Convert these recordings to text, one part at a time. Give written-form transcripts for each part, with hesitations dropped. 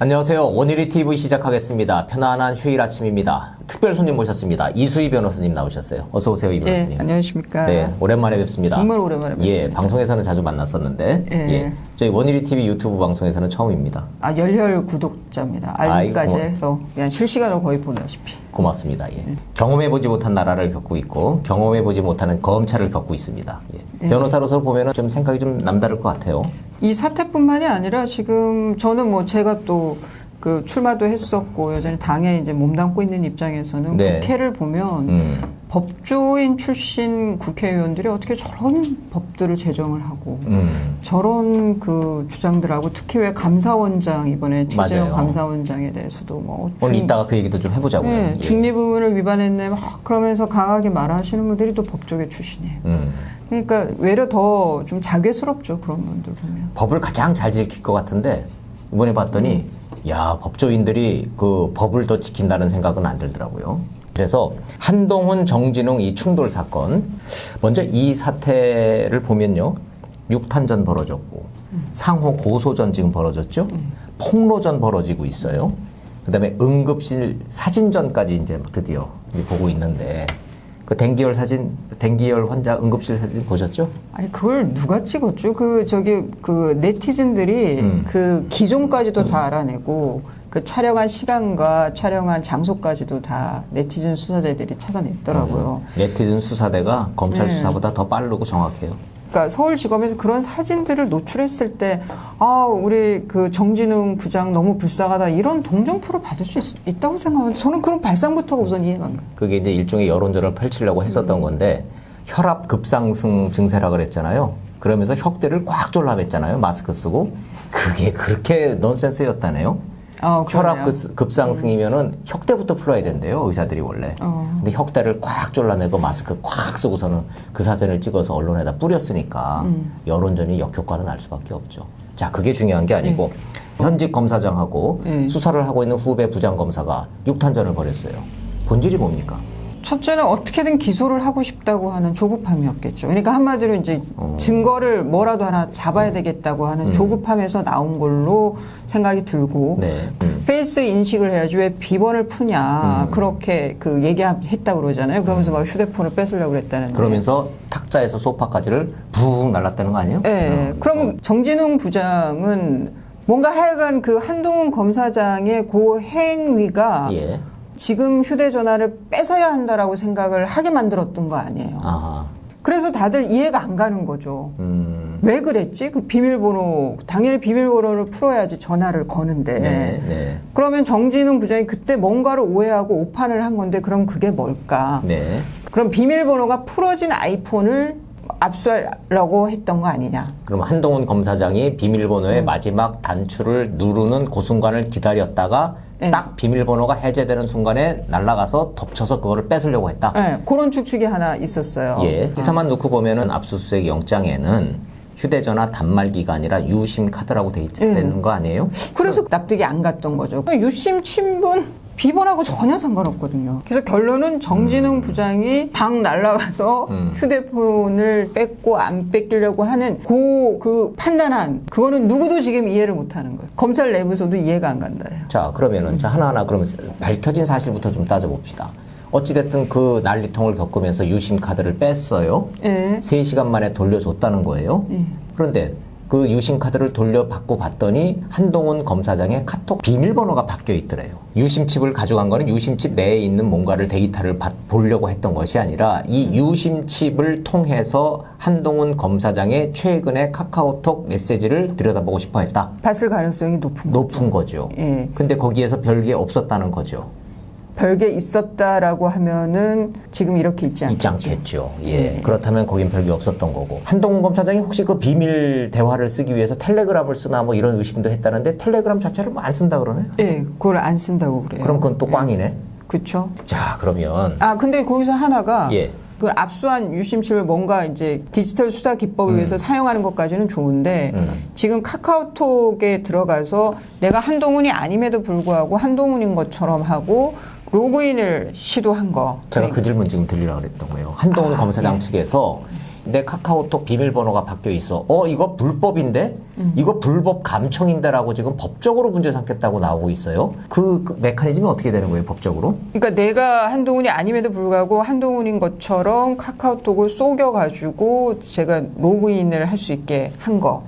안녕하세요. 오늘이 TV 시작하겠습니다. 편안한 휴일 아침입니다. 특별 손님 모셨습니다. 이수희 변호사님 나오셨어요. 어서 오세요, 이 변호사님. 네, 안녕하십니까. 네, 오랜만에 뵙습니다. 정말 오랜만에 뵙습니다. 예, 방송에서는 자주 만났었는데, 예. 저희 원일이 TV 유튜브 방송에서는 처음입니다. 열혈 구독자입니다. 알림까지 해서 그냥 실시간으로 거의 보다시피. 고맙습니다. 예. 경험해보지 못한 나라를 겪고 있고 경험해보지 못하는 검찰을 겪고 있습니다. 예. 변호사로서 보면은 좀 생각이 좀 남다를 것 같아요. 이 사태뿐만이 아니라 지금 저는 뭐 제가 또 그 출마도 했었고 여전히 당에 이제 몸담고 있는 입장에서는 네. 국회를 보면 법조인 출신 국회의원들이 어떻게 저런 법들을 제정을 하고 저런 그 주장들하고 특히 왜 감사원장 이번에 최재형 맞아요. 감사원장에 대해서도 뭐 오늘 이따가 그 얘기도 좀 해보자고요. 네, 예. 중립의문을 위반했네 막 그러면서 강하게 말하시는 분들이 또 법조계 출신이에요. 그러니까 외려 더 좀 자괴스럽죠, 그런 분들 보면. 법을 가장 잘 지킬 것 같은데 이번에 봤더니 야, 법조인들이 그 법을 더 지킨다는 생각은 안 들더라고요. 그래서 한동훈, 정진웅 이 충돌 사건, 먼저 이 사태를 보면요, 6탄전 벌어졌고 상호 고소전 지금 벌어졌죠. 폭로전 벌어지고 있어요. 그다음에 응급실 사진전까지 이제 드디어 보고 있는데, 그 댕기열 사진, 댕기열 환자 응급실 사진 보셨죠? 아니 그걸 누가 찍었죠? 그 네티즌들이 그 기종까지도 다 알아내고 그 촬영한 시간과 촬영한 장소까지도 다 네티즌 수사대들이 찾아냈더라고요. 네티즌 수사대가 검찰 수사보다 더 빠르고 정확해요. 그러니까 서울지검에서 그런 사진들을 노출했을 때, 우리 그 정진웅 부장 너무 불쌍하다 이런 동정표를 받을 수 있다고 생각하는데 저는 그런 발상부터가 우선 이해가 안 가요. 그게 이제 일종의 여론전을 펼치려고 했었던 건데 혈압 급상승 증세라 그랬잖아요. 그러면서 혁대를 꽉 졸라맸잖아요. 마스크 쓰고. 그게 그렇게 넌센스였다네요. 혈압 급상승이면은 혁대부터 풀어야 된대요. 의사들이 원래. 근데 혁대를 꽉 졸라매고 마스크 꽉 쓰고서는 그 사진을 찍어서 언론에다 뿌렸으니까 여론전이 역효과는 날 수밖에 없죠. 자, 그게 중요한 게 아니고 현직 검사장하고 수사를 하고 있는 후배 부장검사가 6탄전을 벌였어요. 본질이 뭡니까? 첫째는 어떻게든 기소를 하고 싶다고 하는 조급함이었겠죠. 그러니까 한마디로 이제 증거를 뭐라도 하나 잡아야 되겠다고 하는 조급함에서 나온 걸로 생각이 들고 페이스 인식을 해야지 왜 비번을 푸냐 그렇게 그 얘기했다고 그러잖아요. 그러면서 막 휴대폰을 뺏으려고 그랬다는. 그러면서 탁자에서 소파까지를 붕 날랐다는 거 아니에요? 네. 그러면 정진웅 부장은 뭔가 하여간 그 한동훈 검사장의 그 행위가 지금 휴대전화를 뺏어야 한다라고 생각을 하게 만들었던 거 아니에요. 아하. 그래서 다들 이해가 안 가는 거죠. 왜 그랬지? 그 비밀번호, 당연히 비밀번호를 풀어야지 전화를 거는데. 그러면 정진웅 부장이 그때 뭔가를 오해하고 오판을 한 건데 그럼 그게 뭘까? 그럼 비밀번호가 풀어진 아이폰을 압수하려고 했던 거 아니냐? 그럼 한동훈 검사장이 비밀번호의 마지막 단추를 누르는 그 순간을 기다렸다가 딱 비밀번호가 해제되는 순간에 날아가서 덮쳐서 그거를 뺏으려고 했다. 네, 그런 추측이 하나 있었어요. 기사만 놓고 보면은 압수수색 영장에는 휴대전화 단말기가 아니라 유심 카드라고 돼 있는 거 아니에요? 그래서 납득이 안 갔던 거죠. 유심 친분 비번하고 전혀 상관없거든요. 그래서 결론은 정진웅 부장이 방 날아가서 휴대폰을 뺏고 안 뺏기려고 하는 그 판단한 그거는 누구도 지금 이해를 못하는 거예요. 검찰 내부에서도 이해가 안 간다요. 자, 그러면은 자 하나하나 그러면 밝혀진 사실부터 좀 따져봅시다. 어찌됐든 그 난리통을 겪으면서 유심 카드를 뺐어요. 3시간 만에 돌려줬다는 거예요. 그런데 그 유심 카드를 돌려받고 봤더니 한동훈 검사장의 카톡 비밀번호가 바뀌어 있더래요. 유심 칩을 가져간 거는 유심 칩 내에 있는 뭔가를 데이터를 보려고 했던 것이 아니라 이 유심 칩을 통해서 한동훈 검사장의 최근의 카카오톡 메시지를 들여다보고 싶어 했다. 봤을 가능성이 높은 거죠. 근데 거기에서 별게 없었다는 거죠. 별게 있었다라고 하면은 지금 이렇게 있지 않겠죠. 그렇다면 거긴 별게 없었던 거고. 한동훈 검사장이 혹시 그 비밀 대화를 쓰기 위해서 텔레그램을 쓰나 뭐 이런 의심도 했다는데 텔레그램 자체를 뭐 안 쓴다 그러네? 그걸 안 쓴다고 그래요. 그럼 그건 또 꽝이네? 그쵸. 자, 그러면. 근데 거기서 하나가. 그 압수한 유심칩을 뭔가 이제 디지털 수사 기법을 위해서 사용하는 것까지는 좋은데 지금 카카오톡에 들어가서 내가 한동훈이 아님에도 불구하고 한동훈인 것처럼 하고 로그인을 시도한 거. 제가 그 질문 지금 드리려고 그랬던 거예요. 한동훈 검사장 측에서 내 카카오톡 비밀번호가 바뀌어 있어. 이거 불법인데? 이거 불법 감청인데라고 지금 법적으로 문제 삼겠다고 나오고 있어요. 그 메커니즘이 어떻게 되는 거예요, 법적으로? 그러니까 내가 한동훈이 아님에도 불구하고 한동훈인 것처럼 카카오톡을 속여가지고 제가 로그인을 할 수 있게 한 거.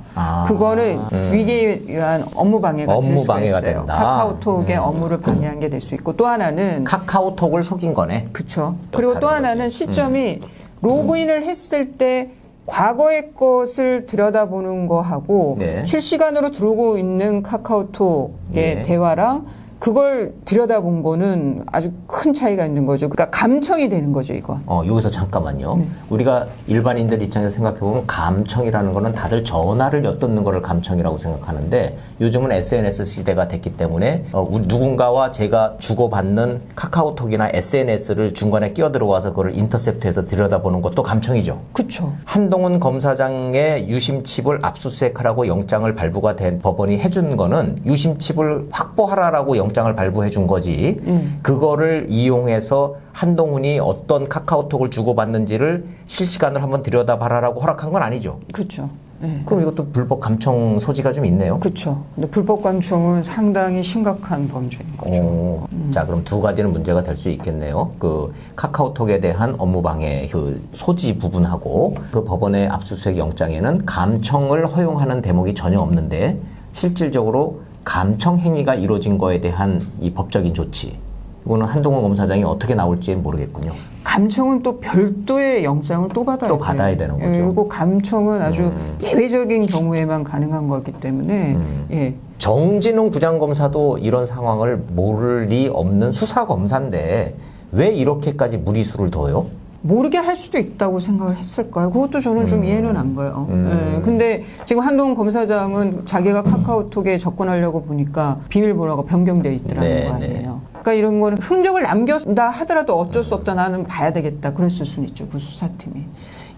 그거는 위계에 의한 업무 방해가 될 수가 방해가 있어요. 된다. 카카오톡의 업무를 방해한 게 될 수 있고 또 하나는 카카오톡을 속인 거네. 그렇죠. 그리고 또 다른 하나는 시점이 로그인을 했을 때 과거의 것을 들여다보는 거하고 네. 실시간으로 들어오고 있는 카카오톡의 네. 대화랑 그걸 들여다본 거는 아주 큰 차이가 있는 거죠. 그러니까 감청이 되는 거죠, 이건. 여기서 잠깐만요. 우리가 일반인들 입장에서 생각해보면 감청이라는 거는 다들 전화를 엿듣는 거를 감청이라고 생각하는데 요즘은 SNS 시대가 됐기 때문에 누군가와 제가 주고받는 카카오톡이나 SNS를 중간에 끼어 들어와서 그걸 인터셉트해서 들여다보는 것도 감청이죠. 그렇죠. 한동훈 검사장의 유심칩을 압수수색하라고 영장을 발부가 된 법원이 해준 거는 유심칩을 확보하라라고 영장을 발부해 준 거지. 그거를 이용해서 한동훈이 어떤 카카오톡을 주고받는지를 실시간으로 한번 들여다봐라라고 허락한 건 아니죠. 그렇죠. 네. 그럼 이것도 불법 감청 소지가 좀 있네요. 그렇죠. 근데 불법 감청은 상당히 심각한 범죄인 거죠. 자, 그럼 두 가지는 문제가 될 수 있겠네요. 그 카카오톡에 대한 업무방해 그 소지 부분하고 그 법원의 압수수색 영장에는 감청을 허용하는 대목이 전혀 없는데 실질적으로 감청 행위가 이루어진 거에 대한 이 법적인 조치. 이거는 한동훈 검사장이 어떻게 나올지 모르겠군요. 감청은 또 별도의 영장을 또 받아야 또 받아야 되는 거죠. 그리고 감청은 아주 예외적인 경우에만 가능한 거기 때문에 예. 정진웅 부장검사도 이런 상황을 모를 리 없는 수사검사인데 왜 이렇게까지 무리수를 둬요? 모르게 할 수도 있다고 생각을 했을까요? 그것도 저는 좀 이해는 안 가요. 예. 근데 지금 한동훈 검사장은 자기가 카카오톡에 접근하려고 보니까 비밀번호가 변경되어 있더라는 거 아니에요. 그러니까 이런 거는 흔적을 남겼다 하더라도 어쩔 수 없다, 나는 봐야 되겠다, 그랬을 수는 있죠, 그 수사팀이.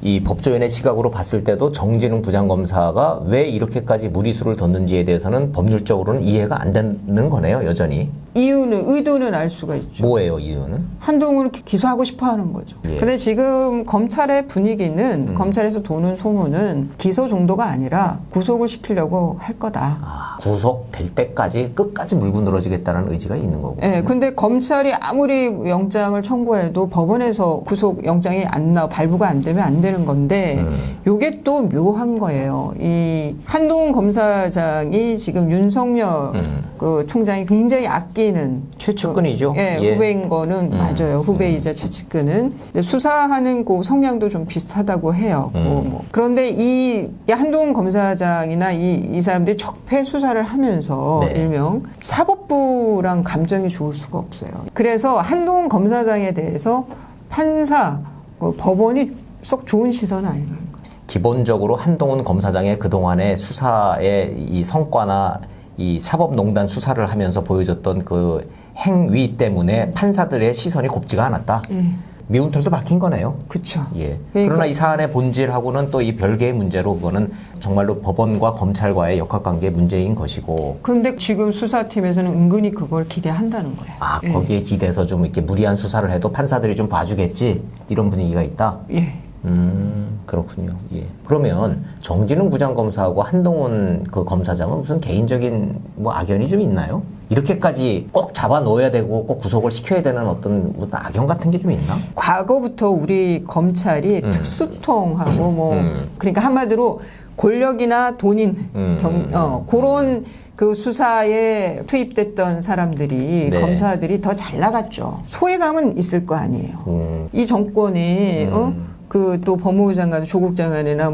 이 법조인의 시각으로 봤을 때도 정진웅 부장검사가 왜 이렇게까지 무리수를 뒀는지에 대해서는 법률적으로는 이해가 안 되는 거네요, 여전히. 이유는, 의도는 알 수가 있죠. 뭐예요, 이유는? 한동훈을 기소하고 싶어 하는 거죠. 예. 근데 지금 검찰의 분위기는, 검찰에서 도는 소문은 기소 정도가 아니라 구속을 시키려고 할 거다. 구속될 때까지 끝까지 물고 늘어지겠다는 의지가 있는 거고. 예, 근데 검찰이 아무리 영장을 청구해도 법원에서 구속 영장이 발부가 안 되면 안 되는 건데, 요게 또 묘한 거예요. 이 한동훈 검사장이 지금 윤석열 그 총장이 굉장히 아끼는 최측근이죠. 후배인 거는 맞아요. 후배이자 최측근은. 근데 수사하는 그 성향도 좀 비슷하다고 해요. 그런데 이 한동훈 검사장이나 이 사람들이 적폐 수사를 하면서 네. 일명 사법부랑 감정이 좋을 수가 없어요. 그래서 한동훈 검사장에 대해서 판사, 법원이 썩 좋은 시선은 아니라는 거예요. 기본적으로 한동훈 검사장의 그동안의 수사의 이 성과나 이 사법농단 수사를 하면서 보여줬던 그 행위 때문에 판사들의 시선이 곱지가 않았다. 예. 미운 털도 박힌 거네요. 그렇죠. 예. 그러니까 그러나 이 사안의 본질하고는 또 이 별개의 문제로 그거는 정말로 법원과 검찰과의 역학관계의 문제인 것이고. 그런데 지금 수사팀에서는 은근히 그걸 기대한다는 거예요. 예. 거기에 기대서 좀 이렇게 무리한 수사를 해도 판사들이 좀 봐주겠지. 이런 분위기가 있다. 예. 그렇군요. 예. 그러면 정진웅 부장검사하고 한동훈 그 검사장은 무슨 개인적인 뭐 악연이 좀 있나요? 이렇게까지 꼭 잡아 놓아야 되고 꼭 구속을 시켜야 되는 어떤 악연 같은 게 좀 있나? 과거부터 우리 검찰이 특수통하고 그러니까 한마디로 권력이나 돈인 그런 그 수사에 투입됐던 사람들이 네. 검사들이 더 잘 나갔죠. 소외감은 있을 거 아니에요. 이 정권이 그 또 법무부 장관, 조국 장관이나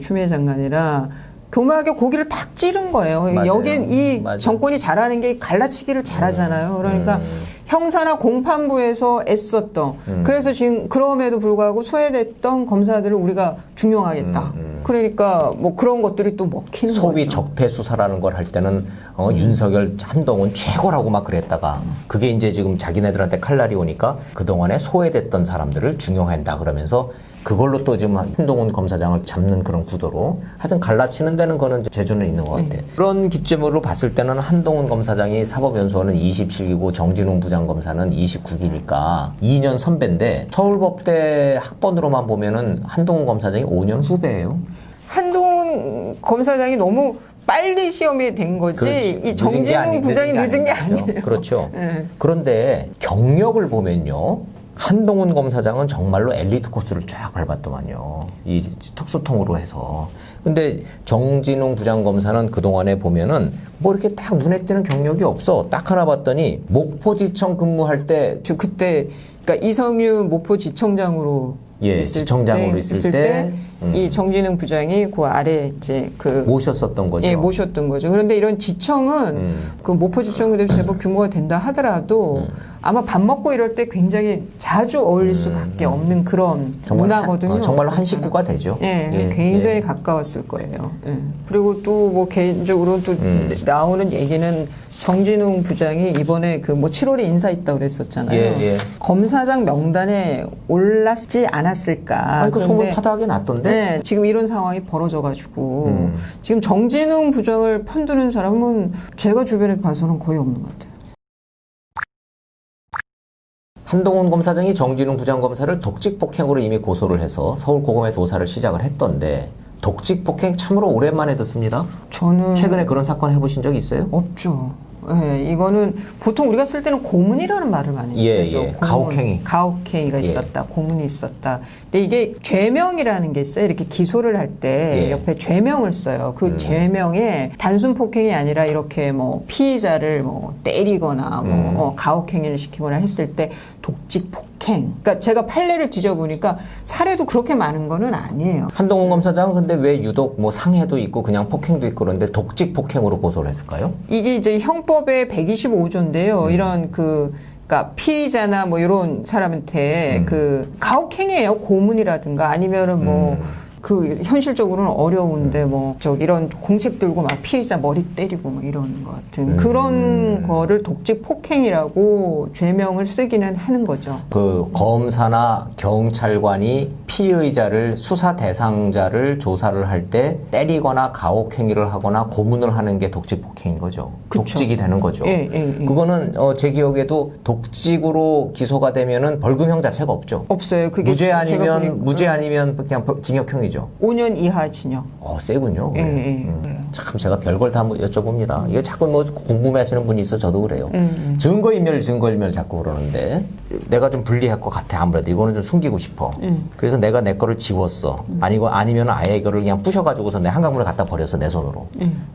추미애 장관이나 교묘하게 고기를 탁 찌른 거예요. 맞아요. 여긴 이 맞아요. 정권이 잘하는 게 갈라치기를 잘하잖아요. 그러니까 형사나 공판부에서 애썼던 그래서 지금 그럼에도 불구하고 소외됐던 검사들을 우리가 중용하겠다. 그러니까 그런 것들이 또 먹히는 소위 거죠. 적폐 수사라는 걸 할 때는 윤석열, 한동훈 최고라고 막 그랬다가 그게 이제 지금 자기네들한테 칼날이 오니까 그동안에 소외됐던 사람들을 중용한다 그러면서 그걸로 또 지금 한동훈 검사장을 잡는 그런 구도로 하여튼 갈라치는 데는 그거는 재주는 있는 것 같아. 그런 기점으로 봤을 때는 한동훈 검사장이 사법연수원은 27기고 정진웅 부장검사는 29기니까 2년 선배인데 서울법대 학번으로만 보면은 한동훈 검사장이 5년 후배예요. 한동훈 검사장이 너무 빨리 시험이 된 거지 그렇지. 이 정진웅 부장이 늦은 게 아니에요. 그렇죠. 네. 그런데 경력을 보면요. 한동훈 검사장은 정말로 엘리트 코스를 쫙 밟았더만요. 이 특수통으로 해서. 근데 정진웅 부장검사는 그동안에 보면은 뭐 이렇게 딱 눈에 띄는 경력이 없어. 딱 하나 봤더니 목포지청 근무할 때 저 그때 그러니까 이성윤 목포지청장으로 예, 지청장으로 있을 때 이 정진웅 부장이 그 아래 이제 그 모셨었던 거죠. 예, 모셨던 거죠. 그런데 이런 지청은 그 목포지청 그대로 제법 규모가 된다 하더라도 아마 밥 먹고 이럴 때 굉장히 자주 어울릴 수밖에 없는 그런 문화거든요. 정말로 한 식구가 되죠. 예, 예, 굉장히 예. 가까웠을 거예요. 예. 그리고 또 뭐 개인적으로 또 나오는 얘기는 정진웅 부장이 이번에 그 뭐 7월에 인사했다고 그랬었잖아요. 예, 예. 검사장 명단에 올랐지 않았을까. 아니, 그 소문 그런데 파다하게 났던데? 네, 지금 이런 상황이 벌어져가지고 지금 정진웅 부장을 편드는 사람은 제가 주변에 봐서는 거의 없는 것 같아요. 한동훈 검사장이 정진웅 부장검사를 독직폭행으로 이미 고소를 해서 서울고검에서 조사를 시작을 했던데 독직폭행 참으로 오랜만에 듣습니다. 저는 최근에 그런 사건 해보신 적 있어요? 없죠. 예, 이거는 보통 우리가 쓸 때는 고문이라는 말을 많이 예, 쓰죠. 예. 가혹행위. 가혹행위가 예. 있었다. 고문이 있었다. 근데 이게 죄명이라는 게 있어요. 이렇게 기소를 할 때 예. 옆에 죄명을 써요. 그 죄명에 단순 폭행이 아니라 이렇게 뭐 피의자를 뭐 때리거나 뭐 가혹행위를 시키거나 했을 때 독직폭행. 그러니까 제가 판례를 뒤져보니까 사례도 그렇게 많은 거는 아니에요. 한동훈 검사장은 근데 왜 유독 뭐 상해도 있고 그냥 폭행도 있고 그런데 독직폭행으로 고소를 했을까요? 이게 이제 형법의 125조인데요. 이런 그러니까 피의자나 뭐 이런 사람한테 그 가혹행위예요. 고문이라든가 아니면은 뭐 그 현실적으로는 어려운데 뭐 저 이런 공책 들고 막 피의자 머리 때리고 뭐 이런 것 같은 그런 거를 독직 폭행이라고 죄명을 쓰기는 하는 거죠. 그 검사나 경찰관이 피의자를 수사 대상자를 조사를 할 때 때리거나 가혹행위를 하거나 고문을 하는 게 독직폭행인 거죠. 그쵸. 독직이 되는 거죠. 예, 예, 예. 그거는 제 기억에도 독직으로 기소가 되면은 벌금형 자체가 없죠. 없어요. 그게 무죄 제가 아니면 보니까 무죄 아니면 그냥 징역형이죠. 5년 이하 징역. 세군요. 예, 네. 예. 참 제가 별걸 다 여쭤봅니다. 이게 자꾸 뭐 궁금해하시는 분이 있어 저도 그래요. 증거인멸 자꾸 그러는데 내가 좀 불리할 것 같아. 아무래도 이거는 좀 숨기고 싶어. 그래서 내가 내 거를 지웠어. 아니면 아예 이거를 그냥 부셔가지고서 내 한강물에 갖다 버렸어 내 손으로.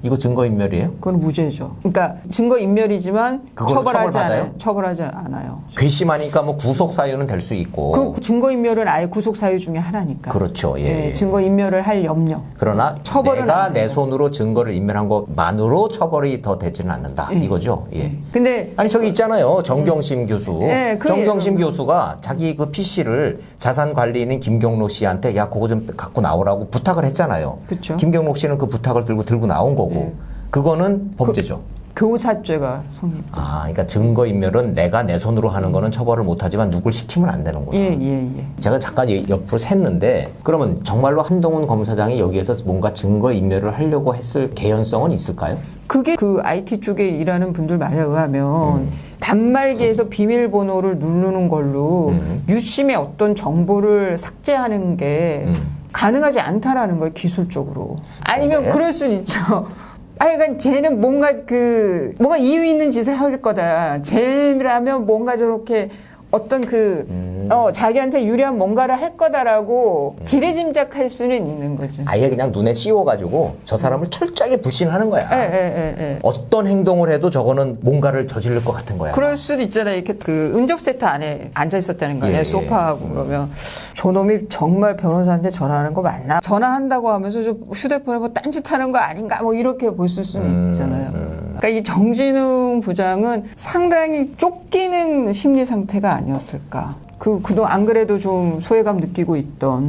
이거 증거인멸이에요? 그건 무죄죠. 그러니까 증거인멸이지만 그걸로 처벌하지 않아요. 괘씸하니까 뭐 구속 사유는 될 수 있고. 그 증거인멸은 아예 구속 사유 중에 하나니까. 그렇죠. 예. 네, 증거인멸을 할 염려. 그러나 처벌은 내가 안 내 해요. 손으로 증거를 인멸한 것만으로 처벌이 더 되지는 않는다. 이거죠. 예. 근데 아니 저기 있잖아요. 정경심 교수. 네, 그 정경심 교수가 자기 그 PC를 자산 관리인인 김경록 씨한테 야 그거 좀 갖고 나오라고 부탁을 했잖아요. 그쵸. 김경록 씨는 그 부탁을 들고 나온 거고 그거는 범죄죠. 교사죄가 성립. 그러니까 증거인멸은 내가 내 손으로 하는 거는 처벌을 못하지만 누굴 시키면 안 되는구나. 예. 제가 잠깐 옆으로 샜는데 그러면 정말로 한동훈 검사장이 여기에서 뭔가 증거인멸을 하려고 했을 개연성은 있을까요? 그게 그 IT 쪽에 일하는 분들 말에 의하면 단말기에서 비밀번호를 누르는 걸로 유심의 어떤 정보를 삭제하는 게 가능하지 않다라는 거예요, 기술적으로. 아니면 네. 그럴 수는 있죠. 그러니까 쟤는 뭔가 이유 있는 짓을 할 거다. 쟤라면 뭔가 저렇게 어떤 자기한테 유리한 뭔가를 할 거다라고 지레짐작할 수는 있는 거죠. 아예 그냥 눈에 씌워가지고 저 사람을 철저하게 불신하는 거야. 예. 어떤 행동을 해도 저거는 뭔가를 저지를 것 같은 거야. 그럴 수도 있잖아요. 이렇게 그 응접센터 안에 앉아 있었다는 거 아니에요. 예. 소파하고 그러면 저놈이 정말 변호사한테 전화하는 거 맞나? 전화한다고 하면서 좀 휴대폰에 뭐 딴짓하는 거 아닌가? 뭐 이렇게 볼 수는 있잖아요. 그러니까 이 정진웅 부장은 상당히 쫓기는 심리 상태가 아니었을까. 그동안 안 그래도 좀 소외감 느끼고 있던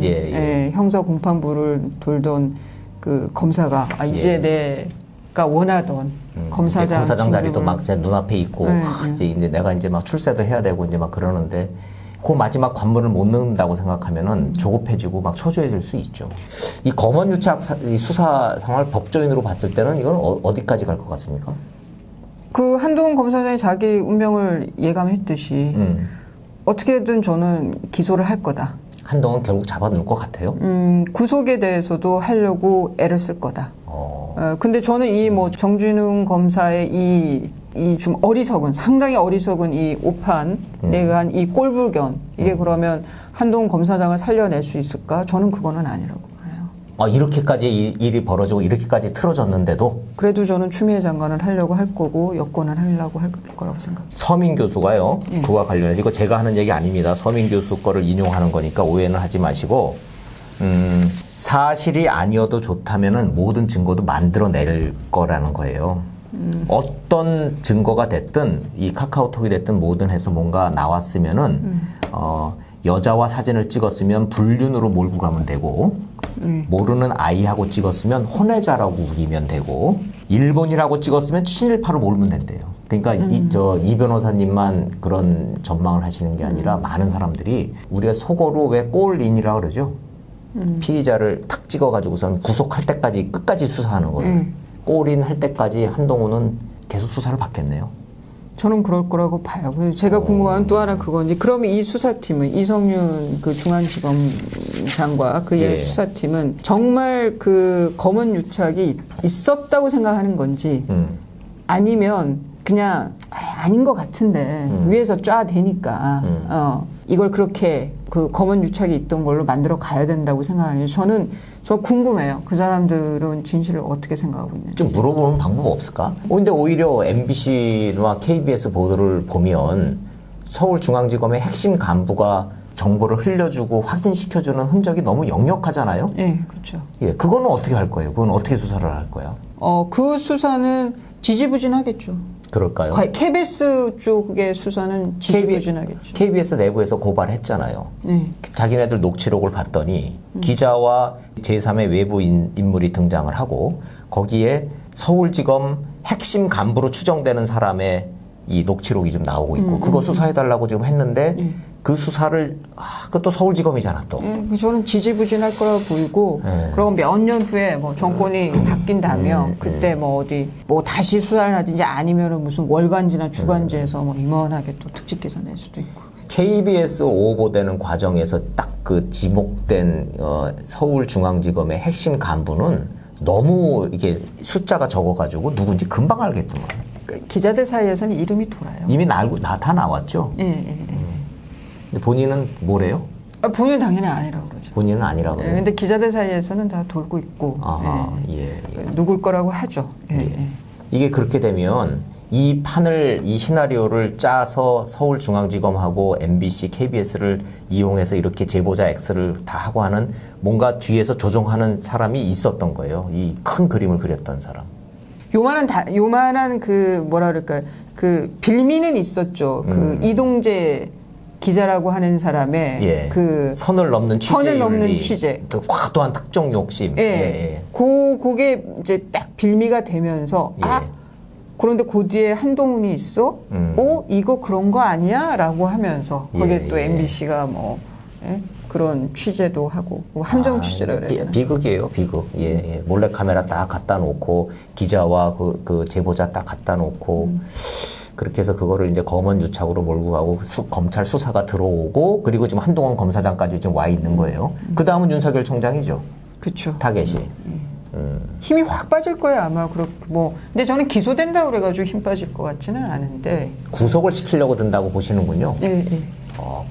형사 공판부를 돌던 그 검사가 이제 내가 원하던 검사장 자리도 막 제 눈앞에 있고 이제 내가 이제 막 출세도 해야 되고 이제 막 그러는데 그 마지막 관문을 못 넣는다고 생각하면은 조급해지고 막 초조해질 수 있죠. 이 검언유착 이 수사 상황을 법조인으로 봤을 때는 이건 어디까지 갈 것 같습니까? 그 한동훈 검사장이 자기 운명을 예감했듯이 어떻게든 저는 기소를 할 거다. 한동훈 결국 잡아놓을 것 같아요. 구속에 대해서도 하려고 애를 쓸 거다. 근데 저는 이 뭐 정진웅 검사의 이 좀 어리석은, 상당히 어리석은 이 오판에 의한 이 꼴불견, 이게 그러면 한동훈 검사장을 살려낼 수 있을까? 저는 그거는 아니라고 봐요. 이렇게까지 일이 벌어지고 이렇게까지 틀어졌는데도? 그래도 저는 추미애 장관을 하려고 할 거고 여권을 하려고 할 거라고 생각해요. 서민 교수가요. 그와 관련해서 이거 제가 하는 얘기 아닙니다. 서민 교수 거를 인용하는 거니까 오해는 하지 마시고 사실이 아니어도 좋다면은 모든 증거도 만들어낼 거라는 거예요. 어떤 증거가 됐든 이 카카오톡이 됐든 뭐든 해서 뭔가 나왔으면은 여자와 사진을 찍었으면 불륜으로 몰고 가면 되고 모르는 아이하고 찍었으면 혼외자라고 우기면 되고 일본이라고 찍었으면 친일파로 몰면 된대요. 그러니까 이 변호사님만 그런 전망을 하시는 게 아니라 많은 사람들이 우리가 속어로 왜 꼴린이라고 그러죠. 피의자를 탁 찍어가지고선 구속할 때까지 끝까지 수사하는 거예요. 꼴인 할 때까지 한동훈은 계속 수사를 받겠네요. 저는 그럴 거라고 봐요. 그래서 제가 궁금한 또 하나 그건지, 그러면 이 수사팀은 이성윤 그 중앙지검장과 그의 수사팀은 정말 그 검언 유착이 있었다고 생각하는 건지 아니면 그냥 아닌 것 같은데 위에서 쫙 대니까 이걸 그렇게 그 검언 유착이 있던 걸로 만들어 가야 된다고 생각하는지 저 궁금해요. 그 사람들은 진실을 어떻게 생각하고 있는지. 좀 물어보는 방법 없을까? 근데 오히려 MBC와 KBS 보도를 보면 서울중앙지검의 핵심 간부가 정보를 흘려주고 확인시켜주는 흔적이 너무 역력하잖아요? 네, 그렇죠. 예, 그거는 어떻게 할 거예요? 그건 어떻게 수사를 할 거야? 그 수사는 지지부진하겠죠. 그럴까요? KBS 쪽의 수사는 지지부진하겠죠. KBS 내부에서 고발했잖아요. 자기네들 녹취록을 봤더니 기자와 제3의 외부 인물이 등장을 하고 거기에 서울지검 핵심 간부로 추정되는 사람의 이 녹취록이 좀 나오고 있고 그거 수사해달라고 지금 했는데 그 수사를 그것도 서울지검이잖아 또. 저는 지지부진할 거라고 보이고 그리고 몇 년 후에 뭐 정권이 바뀐다면 그때 뭐 어디 뭐 다시 수사를 하든지 아니면은 무슨 월간지나 주간지에서 뭐 임원하게 또 특집 기사 낼 수도 있고. KBS 오보되는 과정에서 딱 그 지목된 서울중앙지검의 핵심 간부는 너무 이게 숫자가 적어가지고 누군지 금방 알겠더만. 기자들 사이에서는 이름이 돌아요. 이미 다 나왔죠. 근데 본인은 뭐래요? 본인은 당연히 아니라고 그러죠. 본인은 아니라고. 근데 기자들 사이에서는 다 돌고 있고 누굴 거라고 하죠. 이게 그렇게 되면 이 시나리오를 짜서 서울중앙지검하고 MBC, KBS를 이용해서 이렇게 제보자 X를 다 하고 하는 뭔가 뒤에서 조종하는 사람이 있었던 거예요. 이 큰 그림을 그렸던 사람. 요만한 그 뭐라 그럴까 그 빌미는 있었죠. 그 이동재 기자라고 하는 사람의 그 선을 넘는 취재, 또 과도한 특정 욕심. 그게 이제 딱 빌미가 되면서 그런데 그 뒤에 한동훈이 있어? 이거 그런 거 아니야? 라고 하면서 거기에 또 MBC가 뭐 그런 취재도 하고 함정 취재라 그래야 되나? 비극이에요, 비극. 몰래 카메라 딱 갖다 놓고 기자와 그 제보자 딱 갖다 놓고 그렇게 해서 그거를 이제 검언 유착으로 몰고 가고 검찰 수사가 들어오고 그리고 지금 한동훈 검사장까지 좀 와 있는 거예요. 그 다음은 윤석열 총장이죠. 그렇죠. 타겟이. 힘이 확 빠질 거예요 아마. 그렇게 뭐 근데 저는 기소된다고 그래가지고 힘 빠질 것 같지는 않은데 구속을 시키려고 든다고 보시는군요.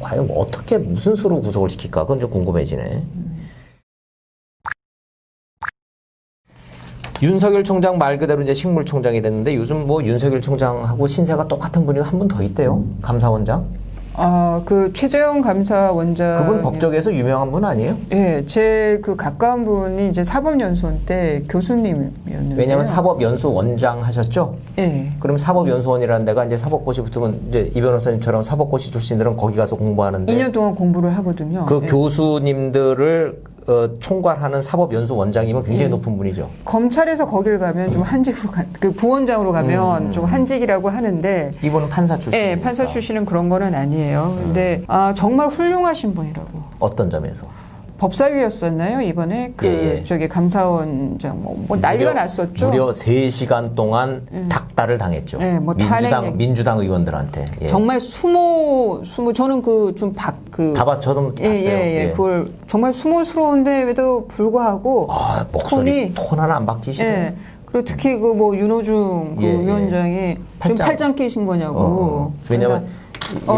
과연 뭐 어떻게 무슨 수로 구속을 시킬까? 그건 좀 궁금해지네. 윤석열 총장 말 그대로 이제 식물총장이 됐는데 요즘 뭐 윤석열 총장하고 신세가 똑같은 분이 한 분 더 있대요. 감사원장. 그 최재형 감사원장. 그분 법조계에서 유명한 분 아니에요? 제 그 가까운 분이 이제 사법연수원 때 교수님이었는데. 왜냐하면 사법연수원장 하셨죠? 그럼 사법연수원이라는 데가 이제 사법고시 붙으면 이제 이 변호사님처럼 사법고시 출신들은 거기 가서 공부하는데 2년 동안 공부를 하거든요. 그 교수님들을 총괄하는 사법연수원장이면 굉장히 높은 분이죠. 검찰에서 거길 가면 좀 한직으로 그 부원장으로 가면 좀 한직이라고 하는데 이분은 판사 출신. 네, 판사 출신은 그런 거는 아니에요. 근데 정말 훌륭하신 분이라고. 어떤 점에서? 법사위였었나요 이번에 저기 감사원장 뭐 난리가 났었죠. 무려 3시간 동안 닥달을 당했죠. 네, 뭐 민주당 의원들한테. 예. 정말 수모 저는 저도 봤어요. 그걸 정말 수모스러운데에도 불구하고 목소리 톤 하나 안 바뀌시네. 예. 그리고 특히 그 뭐 윤호중 위원장이 지금 팔짱 끼신 거냐고. 왜냐면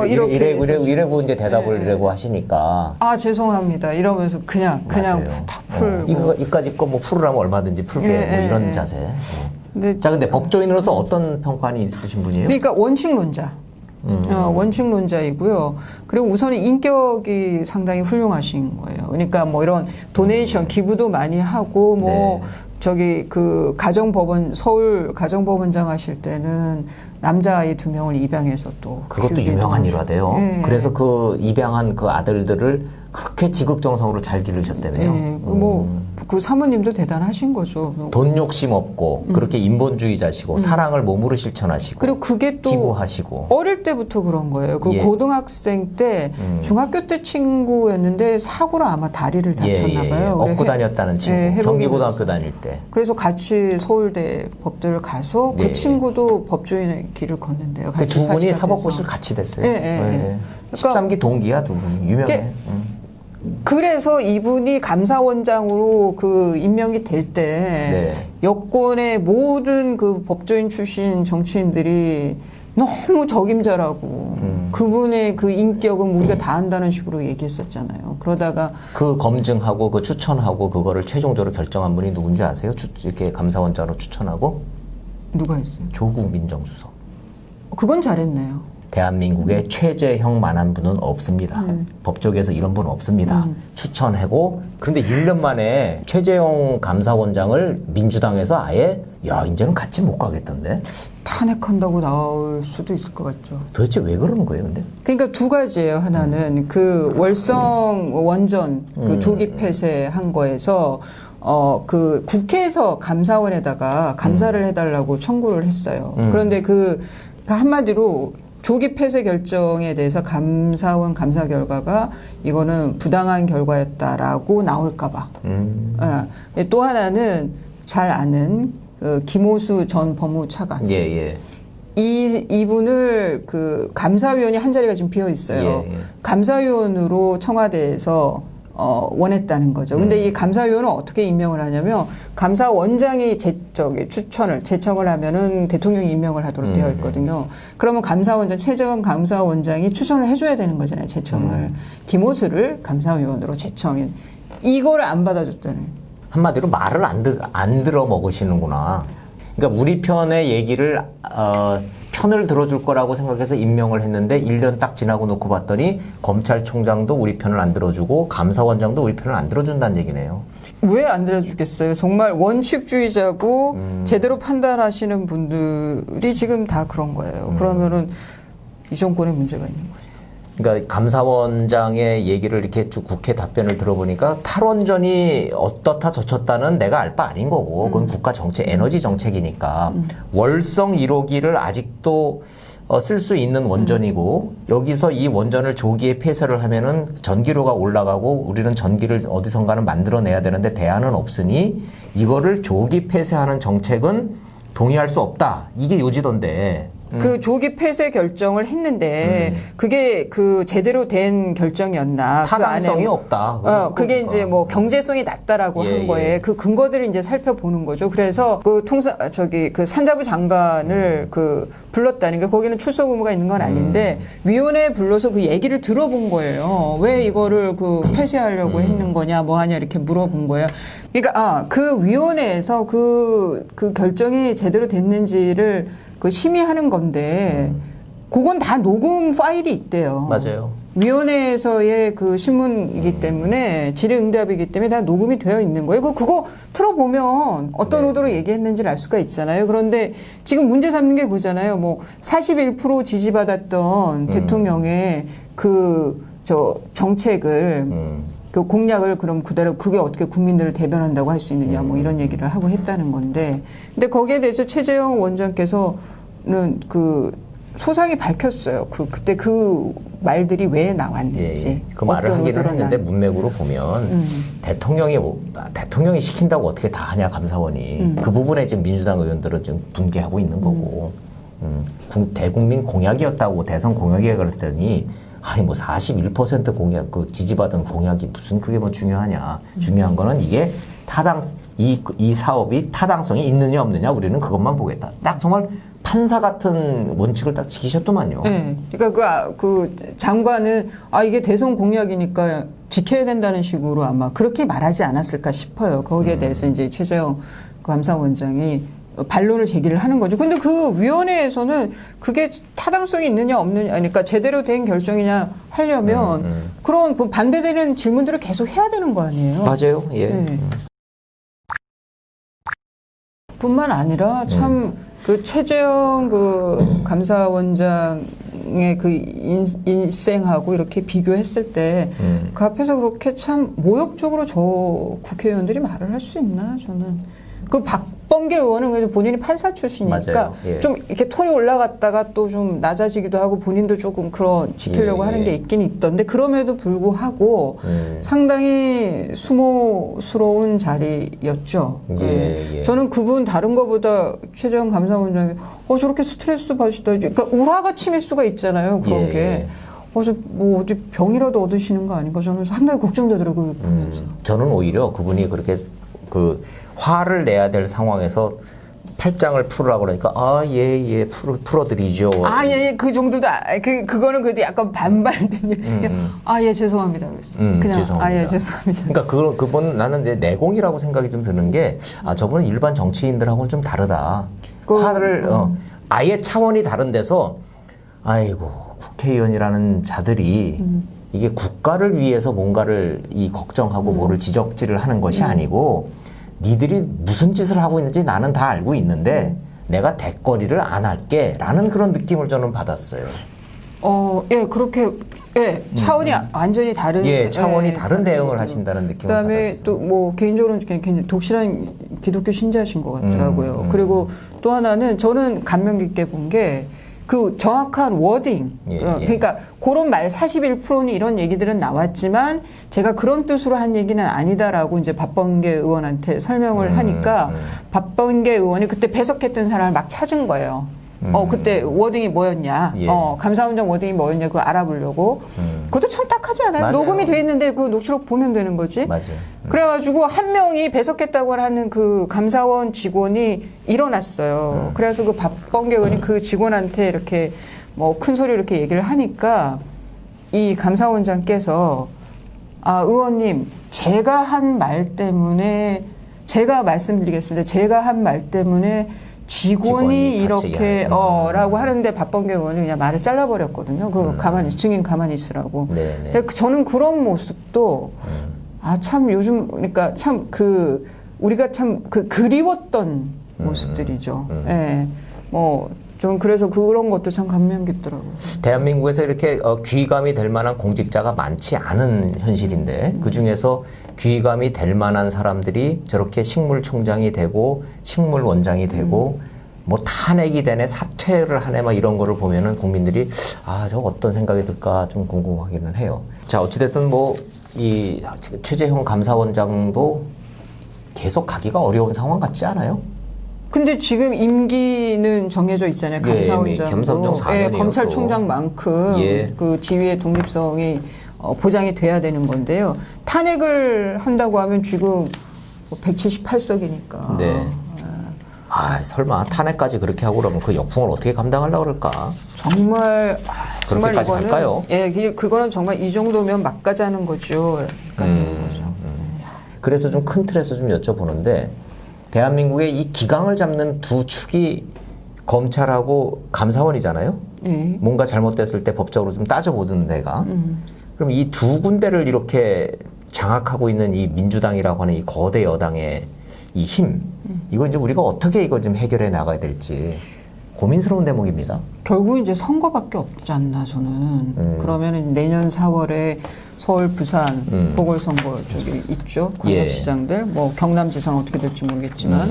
이래고 이제 대답을 이래고 하시니까. 죄송합니다. 이러면서 그냥 다 풀고. 이까지 거 뭐 풀으라면 얼마든지 풀게 뭐 이런 자세. 근데 법조인으로서 어떤 평판이 있으신 분이에요? 그러니까 원칙론자. 원칙론자이고요. 그리고 우선은 인격이 상당히 훌륭하신 거예요. 그러니까 뭐 이런 도네이션 기부도 많이 하고 뭐 저기 그 서울 가정법원장 하실 때는 남자아이 2명을 입양해서 또 그것도 유명한 일화돼요. 네. 그래서 그 입양한 그 아들들을 그렇게 지극정성으로 잘 기르셨다며요. 네. 그 사모님도 대단하신 거죠. 돈 욕심 없고 그렇게 인본주의자시고 사랑을 몸으로 실천하시고 그리고 그게 또 기부하시고 어릴 때부터 그런 거예요. 고등학생 때 중학교 때 친구였는데 사고로 아마 다리를 다쳤나 봐요. 업고 다녔다는 친구. 경기고등학교 다닐 때. 그래서 같이 서울대 법대를 가서 그 친구도 법조인의 길을 걷는데요. 그 두 분이 사법고시를 같이 됐어요. 13기 동기야 두 분이. 유명해. 그래서 이분이 감사원장으로 그 임명이 될 때 여권의 모든 그 법조인 출신 정치인들이 너무 적임자라고 그분의 그 인격은 우리가 다 안다는 식으로 얘기했었잖아요. 그러다가 그 검증하고 그 추천하고 그거를 최종적으로 결정한 분이 누군지 아세요? 이렇게 감사원장으로 추천하고 누가 했어요? 조국 민정수석. 그건 잘했네요. 대한민국에 최재형만한 분은 없습니다. 법조계에서 이런 분은 없습니다. 추천하고 그런데 1년 만에 최재형 감사원장을 민주당에서 아예 이제는 같이 못 가겠던데. 탄핵한다고 나올 수도 있을 것 같죠. 도대체 왜 그러는 거예요, 근데? 그러니까 두 가지예요. 하나는 그 월성 원전 그 조기 폐쇄한 거에서 그 국회에서 감사원에다가 감사를 해달라고 청구를 했어요. 그런데 그 한마디로 조기 폐쇄 결정에 대해서 감사원 감사 결과가 이거는 부당한 결과였다라고 나올까봐. 또 하나는 잘 아는 김오수 전 법무차관. 이분을 그 감사위원이 한 자리가 지금 비어 있어요. 감사위원으로 청와대에서 원했다는 거죠. 근데 이 감사위원은 어떻게 임명을 하냐면 감사원장이 제청을 하면은 대통령이 임명을 하도록 되어 있거든요. 그러면 최재형 감사원장이 추천을 해줘야 되는 거잖아요. 제청을. 김오수를 감사위원으로 제청인. 이거를 안 받아줬다는. 한마디로 말을 안 들어 먹으시는구나. 그러니까 우리 편의 얘기를 편을 들어줄 거라고 생각해서 임명을 했는데 1년 딱 지나고 놓고 봤더니 검찰총장도 우리 편을 안 들어주고 감사원장도 우리 편을 안 들어준다는 얘기네요. 왜 안 들어주겠어요? 정말 원칙주의자고 제대로 판단하시는 분들이 지금 다 그런 거예요. 그러면은 이 정권에 문제가 있는 거죠. 그러니까 감사원장의 얘기를 이렇게 쭉 국회 답변을 들어보니까 탈원전이 어떻다 저쳤다는 내가 알 바 아닌 거고 그건 국가 정책, 에너지 정책이니까 월성 1호기를 아직도 쓸 수 있는 원전이고 여기서 이 원전을 조기에 폐쇄를 하면은 전기료가 올라가고 우리는 전기를 어디선가는 만들어내야 되는데 대안은 없으니 이거를 조기 폐쇄하는 정책은 동의할 수 없다. 이게 요지던데. 그 조기 폐쇄 결정을 했는데 그게 그 제대로 된 결정이었나? 타당성이 없다. 그게 이제 뭐 경제성이 낮다라고 한 거에 그 근거들을 이제 살펴보는 거죠. 그래서 그 그 산자부 장관을 그 불렀다는 게 거기는 출석 의무가 있는 건 아닌데 위원회에 불러서 그 얘기를 들어본 거예요. 왜 이거를 그 폐쇄하려고 했는 거냐, 뭐 하냐 이렇게 물어본 거예요. 그러니까 그 위원회에서 그 결정이 제대로 됐는지를 그 심의하는 건데, 그건 다 녹음 파일이 있대요. 맞아요. 위원회에서의 그 신문이기 때문에, 질의응답이기 때문에 다 녹음이 되어 있는 거예요. 그거 틀어보면 어떤 의도로 얘기했는지를 알 수가 있잖아요. 그런데 지금 문제 삼는 게 그거잖아요. 뭐, 41% 지지받았던 대통령의 정책을, 그 공약을 그럼 그대로 그게 어떻게 국민들을 대변한다고 할 수 있느냐 뭐 이런 얘기를 하고 했다는 건데 근데 거기에 대해서 최재형 원장께서는 그 소상히 밝혔어요. 그때 그 말들이 왜 나왔는지. 예. 그 말을 하기는 했는데 문맥으로 보면 대통령이 시킨다고 어떻게 다 하냐 감사원이 그 부분에 지금 민주당 의원들은 지금 분개하고 있는 거고 대국민 공약이었다고 대선 공약이라 그랬더니 아니 뭐 41% 공약 그 지지받은 공약이 무슨 그게 뭐 중요하냐. 중요한 거는 이게 이 사업이 타당성이 있느냐 없느냐 우리는 그것만 보겠다. 딱 정말 판사 같은 원칙을 딱 지키셨더만요. 네. 그러니까 그 장관은 이게 대선 공약이니까 지켜야 된다는 식으로 아마 그렇게 말하지 않았을까 싶어요. 거기에 대해서 이제 최재형 감사원장이 반론을 제기를 하는 거죠. 근데 그 위원회에서는 그게 타당성이 있느냐 없느냐, 그러니까 제대로 된 결정이냐 하려면 그런 반대되는 질문들을 계속 해야 되는 거 아니에요? 맞아요. 예. 네. 뿐만 아니라 참 그 최재형 그 감사원장의 그 인생하고 이렇게 비교했을 때 그 앞에서 그렇게 참 모욕적으로 저 국회의원들이 말을 할 수 있나 저는 그 박범계 의원은 그래도 본인이 판사 출신이니까 예. 좀 이렇게 톤이 올라갔다가 또 좀 낮아지기도 하고 본인도 조금 그런 지키려고 하는 게 있긴 있던데 그럼에도 불구하고 상당히 수모스러운 자리였죠. 예. 저는 그분 다른 거보다 최재형 감사원장이 저렇게 스트레스 받으시다. 그러니까 우라가 치밀 수가 있잖아요. 그런 게. 뭐 어디 병이라도 얻으시는 거 아닌가 저는 상당히 걱정되더라고요. 보면서. 저는 오히려 그분이 그렇게 그 화를 내야 될 상황에서 팔짱을 풀으라고 그러니까 풀어드리죠. 그 정도도 그거는 그래도 약간 반발든요. 죄송합니다. 그랬어. 그냥 죄송합니다. 죄송합니다. 그러니까 그분 나는 내공이라고 생각이 좀 드는 게 저분은 일반 정치인들하고는 좀 다르다. 화를 아예 차원이 다른 데서 아이고 국회의원이라는 자들이 이게 국가를 위해서 뭔가를 걱정하고 뭐를 지적질을 하는 것이 아니고 니들이 무슨 짓을 하고 있는지 나는 다 알고 있는데 내가 대거리를 안 할게 라는 그런 느낌을 저는 받았어요. 그렇게 차원이 완전히 다른 차원이 다른 대응을 하신다는 느낌을 그다음에 받았어요. 또 뭐 개인적으로는 굉장히 독실한 기독교 신자신 것 같더라고요. 그리고 또 하나는 저는 감명 깊게 본 게 그 정확한 워딩. 그러니까 그런 말 41%는 이런 얘기들은 나왔지만 제가 그런 뜻으로 한 얘기는 아니다라고 이제 박범계 의원한테 설명을 하니까 박범계 의원이 그때 배석했던 사람을 막 찾은 거예요. 그때 워딩이 뭐였냐. 감사원장 워딩이 뭐였냐. 그거 알아보려고. 그것도 참 딱하지 않아요? 맞아요. 녹음이 돼 있는데 그 녹취록 보면 되는 거지. 맞아요. 그래가지고 한 명이 배석했다고 하는 그 감사원 직원이 일어났어요. 그래서 그 박범계 의원이 그 직원한테 이렇게 뭐 큰 소리로 이렇게 얘기를 하니까 이 감사원장께서 의원님, 제가 한 말 때문에 제가 말씀드리겠습니다. 제가 한 말 때문에 직원이 이렇게 라고 하는데 박범계 의원이 그냥 말을 잘라버렸거든요. 증인 가만히 있으라고. 근데 저는 그런 모습도 참 요즘 그러니까 참 우리가 참 그리웠던 모습들이죠. 전 그래서 그런 것도 참 감명 깊더라고요. 대한민국에서 이렇게 귀감이 될 만한 공직자가 많지 않은 현실인데 그중에서 귀감이 될 만한 사람들이 저렇게 식물총장이 되고 식물원장이 되고 뭐 탄핵이 되네 사퇴를 하네 막 이런 거를 보면은 국민들이 저거 어떤 생각이 들까 좀 궁금하기는 해요. 자 어찌됐든 뭐 이 최재형 감사원장도 계속 가기가 어려운 상황 같지 않아요? 근데 지금 임기는 정해져 있잖아요. 감사원장도. 검찰총장만큼 그 지위의 독립성이 보장이 돼야 되는 건데요. 탄핵을 한다고 하면 지금 178석이니까. 설마 탄핵까지 그렇게 하고 그러면 그 역풍을 어떻게 감당하려고 그럴까? 정말 그렇게까지 이거는 할까요? 그거는 정말 이 정도면 막가자는 거죠. 그래서 좀 큰 틀에서 좀 여쭤보는데 대한민국의 이 기강을 잡는 두 축이 검찰하고 감사원이잖아요. 뭔가 잘못됐을 때 법적으로 좀 따져보는 데가. 그럼 이 두 군데를 이렇게 장악하고 있는 이 민주당이라고 하는 이 거대 여당의 이 힘, 이거 이제 우리가 어떻게 이거 좀 해결해 나가야 될지 고민스러운 대목입니다. 결국 이제 선거밖에 없지 않나 저는. 그러면 내년 4월에 서울, 부산 보궐선거 저기 있죠. 광역시장들 뭐 경남지사는 어떻게 될지 모르겠지만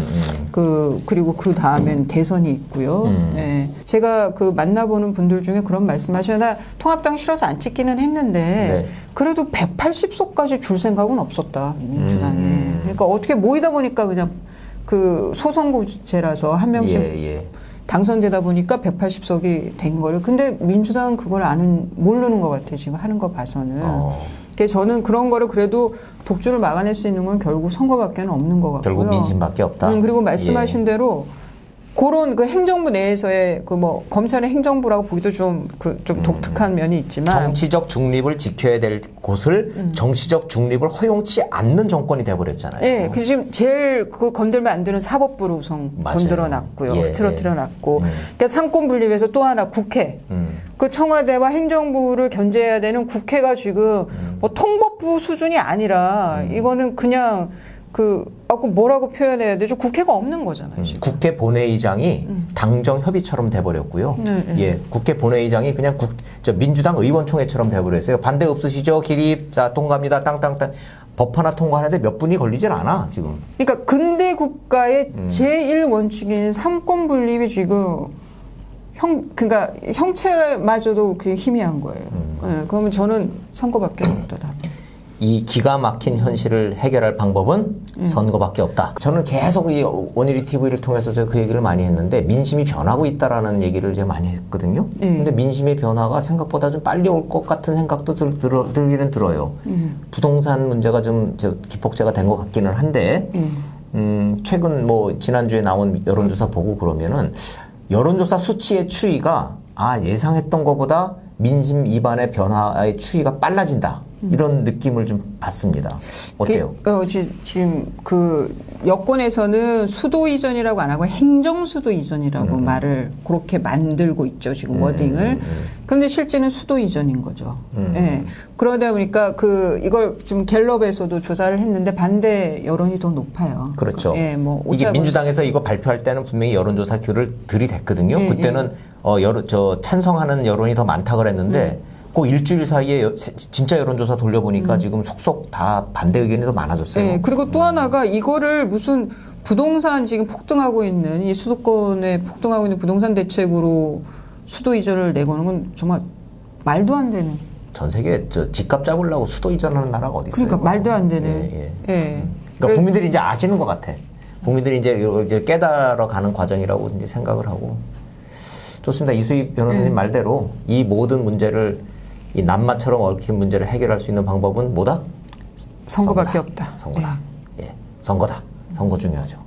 그리고 그 다음엔 대선이 있고요. 네. 제가 그 만나보는 분들 중에 그런 말씀하셔요. 나 통합당 싫어서 안 찍기는 했는데 네. 그래도 180석까지 줄 생각은 없었다 민주당이. 그러니까 어떻게 모이다 보니까 그냥 그 소선거제라서 한 명씩 당선되다 보니까 180석이 된 거를. 근데 민주당은 그걸 모르는 것 같아요. 지금 하는 거 봐서는. 그래서 저는 그런 거를 그래도 독주를 막아낼 수 있는 건 결국 선거밖에 없는 것 같고요. 결국 민심밖에 없다. 그리고 말씀하신 대로 그런 그 행정부 내에서의 그 뭐 검찰의 행정부라고 보기도 좀 독특한 면이 있지만 정치적 중립을 지켜야 될 곳을 정치적 중립을 허용치 않는 정권이 돼버렸잖아요. 예, 그 지금 제일 그 건들면 안 되는 사법부를 우선 맞아요. 건드려놨고요, 틀어놨고, 그러니까 상권 분립에서 또 하나 국회, 그 청와대와 행정부를 견제해야 되는 국회가 지금 뭐 통법부 수준이 아니라 이거는 그냥 그 뭐라고 표현해야 되죠? 국회가 없는 거잖아요. 지금. 국회 본회의장이 당정 협의처럼 돼버렸고요. 예, 국회 본회의장이 그냥 민주당 의원총회처럼 돼버렸어요. 반대 없으시죠? 기립, 자 통과합니다. 땅땅땅. 법 하나 통과하는데 몇 분이 걸리질 않아 지금. 그러니까 근대 국가의 제1 원칙인 삼권 분립이 지금 그러니까 형체마저도 그 희미한 거예요. 예, 그러면 저는 선거밖에 없다. 이 기가 막힌 현실을 해결할 방법은 선거밖에 없다. 저는 계속 이 원일이 TV를 통해서 제가 그 얘기를 많이 했는데 민심이 변하고 있다라는 얘기를 제가 많이 했거든요. 근데 민심의 변화가 생각보다 좀 빨리 올 것 같은 생각도 들기는 들어요. 부동산 문제가 좀 기폭제가 된 것 같기는 한데 최근 뭐 지난주에 나온 여론조사 보고 그러면은 여론조사 수치의 추이가 예상했던 것보다 민심 이반의 변화의 추이가 빨라진다. 이런 느낌을 좀 받습니다. 어때요? 지금 그 여권에서는 수도 이전이라고 안 하고 행정 수도 이전이라고 말을 그렇게 만들고 있죠. 지금 워딩을. 그런데 실제는 수도 이전인 거죠. 예. 그러다 보니까 이걸 좀 갤럽에서도 조사를 했는데 반대 여론이 더 높아요. 그렇죠. 예, 뭐 이게 민주당에서 이거 발표할 때는 분명히 여론조사 귤을 들이댔거든요. 그때는 찬성하는 여론이 더 많다 그랬는데 그 일주일 사이에 진짜 여론조사 돌려보니까 지금 속속 다 반대 의견이 더 많아졌어요. 네, 그리고 또 하나가 이거를 무슨 부동산 지금 폭등하고 있는 이 수도권에 폭등하고 있는 부동산 대책으로 수도 이전을 내거는 건 정말 말도 안 되는. 전 세계 집값 잡으려고 수도 이전하는 나라가 어디 있어요? 그러니까 말도 안 되는. 그러니까 국민들이 이제 아시는 것 같아. 국민들이 이제 깨달아가는 과정이라고 이제 생각을 하고. 좋습니다. 이수희 변호사님 말대로 이 모든 문제를 이 남마처럼 얽힌 문제를 해결할 수 있는 방법은 뭐다? 선거밖에 없다. 선거다. 예, 선거다. 선거 중요하죠.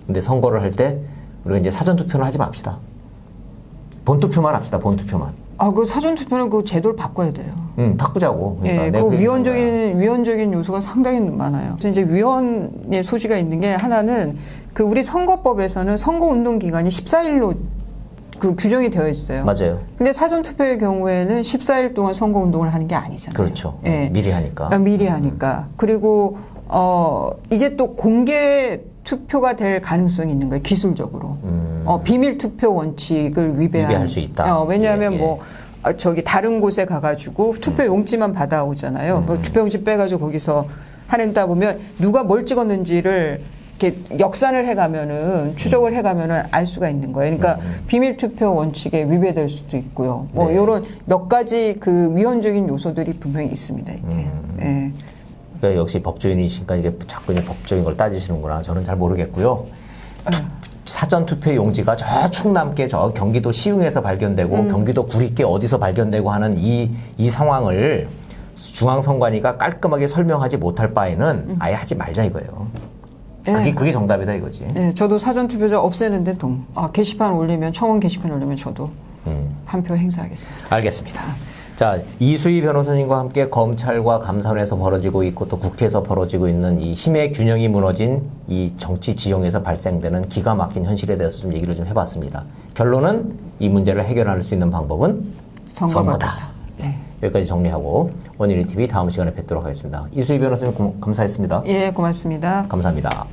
근데 선거를 할 때 우리가 이제 사전 투표는 하지 맙시다. 본투표만 합시다. 본투표만. 그 사전 투표는 그 제도를 바꿔야 돼요. 바꾸자고. 그러니까 그 위헌적인 요소가 상당히 많아요. 그래서 이제 위헌의 소지가 있는 게 하나는 그 우리 선거법에서는 선거운동 기간이 14일로 그 규정이 되어 있어요. 맞아요. 근데 사전 투표의 경우에는 14일 동안 선거 운동을 하는 게 아니잖아요. 그렇죠. 미리 하니까. 미리 하니까. 그리고 이게 또 공개 투표가 될 가능성이 있는 거예요. 기술적으로. 비밀 투표 원칙을 위배할 수 있다. 왜냐하면 다른 곳에 가가지고 투표 용지만 받아오잖아요. 뭐 투표 용지 빼가지고 거기서 하는다 보면 누가 뭘 찍었는지를 이렇게 역산을 해가면은 추적을 해가면은 알 수가 있는 거예요. 그러니까 비밀 투표 원칙에 위배될 수도 있고요. 뭐 이런 몇 가지 그 위헌적인 요소들이 분명히 있습니다. 이게. 그러니까 역시 법조인이시니까 이게 자꾸 이제 법적인 걸 따지시는구나. 저는 잘 모르겠고요. 사전 투표 용지가 저 충남께 저 경기도 시흥에서 발견되고 경기도 구리께 어디서 발견되고 하는 이 상황을 중앙선관위가 깔끔하게 설명하지 못할 바에는 아예 하지 말자 이거예요. 그게 정답이다 이거지. 네, 저도 사전투표자 없애는데 게시판 올리면 청원 게시판 올리면 저도 한 표 행사하겠습니다. 알겠습니다. 자, 이수희 변호사님과 함께 검찰과 감사원에서 벌어지고 있고 또 국회에서 벌어지고 있는 이 힘의 균형이 무너진 이 정치 지형에서 발생되는 기가 막힌 현실에 대해서 좀 얘기를 좀 해봤습니다. 결론은 이 문제를 해결할 수 있는 방법은 선거다. 여기까지 정리하고 원일이 TV 다음 시간에 뵙도록 하겠습니다. 이수희 변호사님 감사했습니다. 예, 고맙습니다. 감사합니다.